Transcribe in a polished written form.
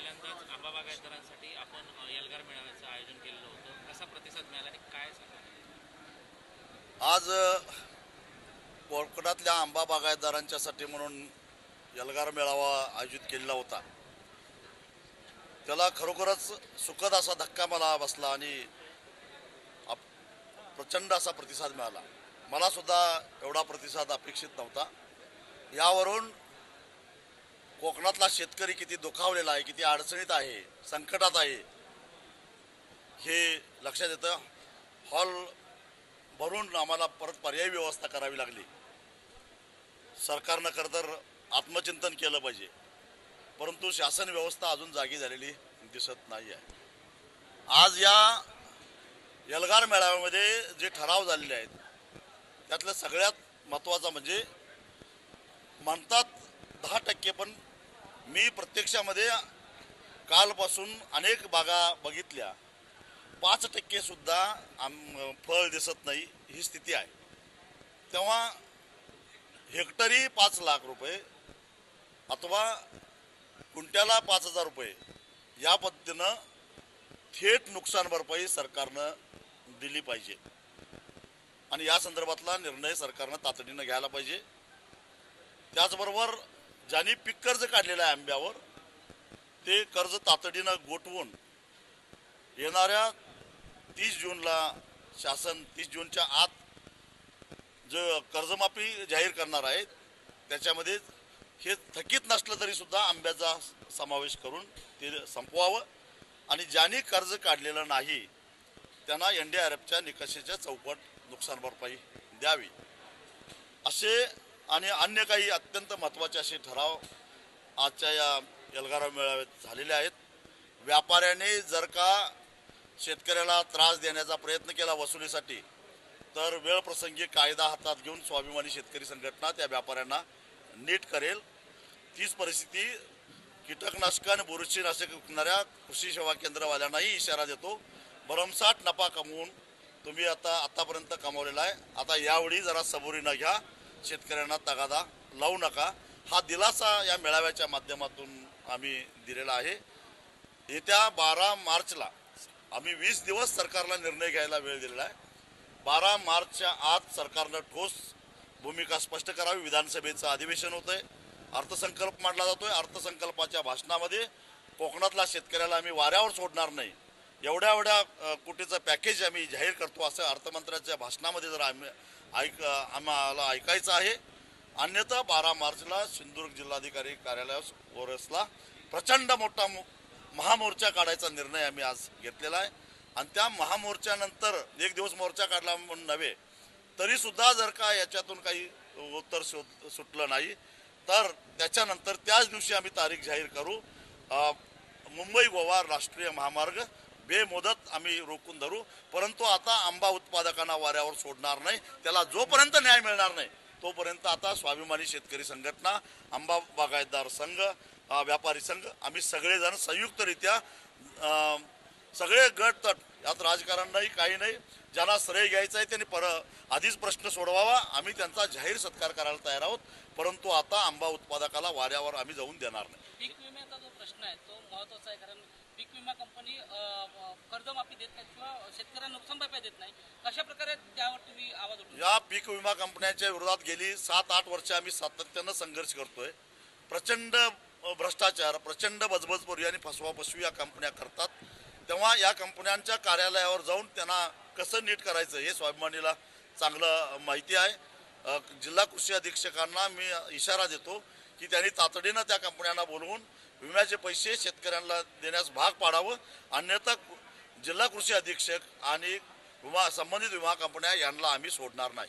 पहिल्यांदाच आंबा बागायतदारांसाठी आपण एल्गार मेळाव्याचं आयोजन केलेलं होतं. कसा प्रतिसाद मिळाला आणि काय सांगा? आज कोकणातल्या आंबा बागायतदारांच्यासाठी म्हणून एल्गार मेळावा आयोजित केलेला होता. त्याला खरोखरच सुखद असा धक्का मला बसला आणि प्रचंड असा प्रतिसाद मिळाला. मला सुद्धा एवढा प्रतिसाद अपेक्षित नव्हता. यावरून कोकणातला शेतकरी किती दुखावलेला आहे, किती अडचणीत आहे, संकटात आहे हे लक्षात येतं. हॉल भरून आम्हाला परत पर्यायी व्यवस्था करावी लागली. सरकारनं खरं तर आत्मचिंतन केलं पाहिजे, परंतु शासन व्यवस्था अजून जागी झालेली दिसत नाही आहे. आज या एल्गार मेळाव्यामध्ये जे ठराव झालेले आहेत त्यातलं सगळ्यात महत्त्वाचा म्हणजे म्हणतात 10%, पण मी प्रत्यक्षामध्ये कालपासून अनेक बागा बघितल्या, 5% सुद्धा फळ दिसत नाही ही स्थिती आहे. तेव्हा हेक्टरी 5 लाख रुपये अथवा क्विंटॅला 5,000 रुपये या पद्धतीनं थेट नुकसान भरपाई सरकारनं दिली पाहिजे आणि या संदर्भातला निर्णय सरकारनं तातडीनं घ्यायला पाहिजे. त्याचबरोबर ज्यांनी पीक कर्ज काढलेलं आहे आंब्यावर, ते कर्ज तातडीनं गोठवून येणाऱ्या 30 जूनला शासन 30 जूनच्या आत जो कर्जमाफी जाहीर करणार आहे त्याच्यामध्ये हे थकीत नसलं तरी सुद्धा आंब्याचा समावेश करून ते संपवावं आणि ज्यांनी कर्ज काढलेलं नाही त्यांना NDRFच्या निकषाच्या चौकट नुकसान भरपाई द्यावी. असे आणि अन्य काही अत्यंत महत्त्वाचे असे ठराव आजच्या या एल्गार मेळाव्यात झालेले आहेत. व्यापाऱ्याने जर का शेतकऱ्याला त्रास देण्याचा प्रयत्न केला वसुलीसाठी, तर वेळप्रसंगी कायदा हातात घेऊन स्वाभिमानी शेतकरी संघटना त्या व्यापाऱ्यांना नीट करेल. तीच परिस्थिती कीटकनाशक आणि बुरशीनाशक विकणाऱ्या कृषी सेवा केंद्रवाल्यांनाही इशारा देतो. भरमसाठ नफा कमवून तुम्ही आतापर्यंत कमावलेला आहे, आता यावेळी जरा सबुरीनं घ्या, शेतकऱ्यांना तगादा लावू नका. हा दिलासा या मेळाव्याच्या माध्यमातून आम्ही दिलेला आहे. येत्या 12 मार्चला आम्ही 20 दिवस सरकारला निर्णय घ्यायला वेळ दिलेला आहे. 12 मार्चच्या आत सरकारनं ठोस भूमिका स्पष्ट करावी. विधानसभेचं अधिवेशन होतंय, अर्थसंकल्प मांडला जातोय. अर्थसंकल्पाच्या भाषणामध्ये कोकणातला शेतकऱ्याला आम्ही वाऱ्यावर सोडणार नाही, एवढ्या कोटीचं पॅकेज आम्ही जाहीर करतो असं अर्थमंत्र्यांच्या भाषणामध्ये जर आम्हाला ऐकायचं आहे. अन्यथा 12 मार्चला सिंधुदुर्ग जिल्हाधिकारी कार्यालयाला प्रचंड मोठा महामोर्चा काढायचा निर्णय आम्ही आज घेतलेला आहे. आणि त्या महामोर्चानंतर एक दिवस मोर्चा काढला म्हणून नव्हे, तरीसुद्धा जर का याच्यातून काही उत्तर सुटलं नाही तर त्याच्यानंतर त्याच दिवशी आम्ही तारीख जाहीर करू. मुंबई गोवा राष्ट्रीय महामार्ग बेमुदत आम्ही रोखून धरू. परंतु आता आंबा उत्पादकांना वाऱ्यावर सोडणार नाही. त्याला जोपर्यंत न्याय मिळणार नाही तोपर्यंत आता स्वाभिमानी शेतकरी संघटना, आंबा बागायतदार संघ, व्यापारी संघ आम्ही सगळेजण संयुक्तरित्या सगळे गट तट, यात राजकारण नाही, काही नाही, ज्यांना श्रेय घ्यायचं आहे त्यांनी आधीच प्रश्न सोडवावा. आम्ही त्यांचा जाहीर सत्कार करायला तयार आहोत, परंतु आता आंबा उत्पादकाला वाऱ्यावर आम्ही जाऊन देणार नाही. पीक विम्याचा जो प्रश्न आहे तो महत्त्वाचा आहे, कारण पीक विमा कंपनी कर्जमाफी देत नाही किंवा शेतकऱ्यांना नुकसान भरपाई देत नाही. कशा प्रकारे त्यावर तुम्ही आवाज उठवला? या पीक विमा कंपन्यांच्या विरोधात गेली 7-8 वर्ष आम्ही सातत्यानं संघर्ष करतोय. प्रचंड भ्रष्टाचार, प्रचंड बजबजपुरी आणि फसवाफसवी या कंपन्या करतात. तेव्हा या कंपन्यांच्या कार्यालयावर जाऊन त्यांना कसं नीट करायचं हे स्वाभिमानीला चांगलं माहिती आहे. जिल्हा कृषी अधीक्षकांना मी इशारा देतो की त्यांनी तातडीनं त्या कंपन्यांना बोलवून विम्याचे पैसे शेतकऱ्यांना देण्यास भाग पाडावं. अन्यथा जिल्हा कृषी अधीक्षक आणि संबंधित विमा कंपन्या यांना आम्ही सोडणार नाही.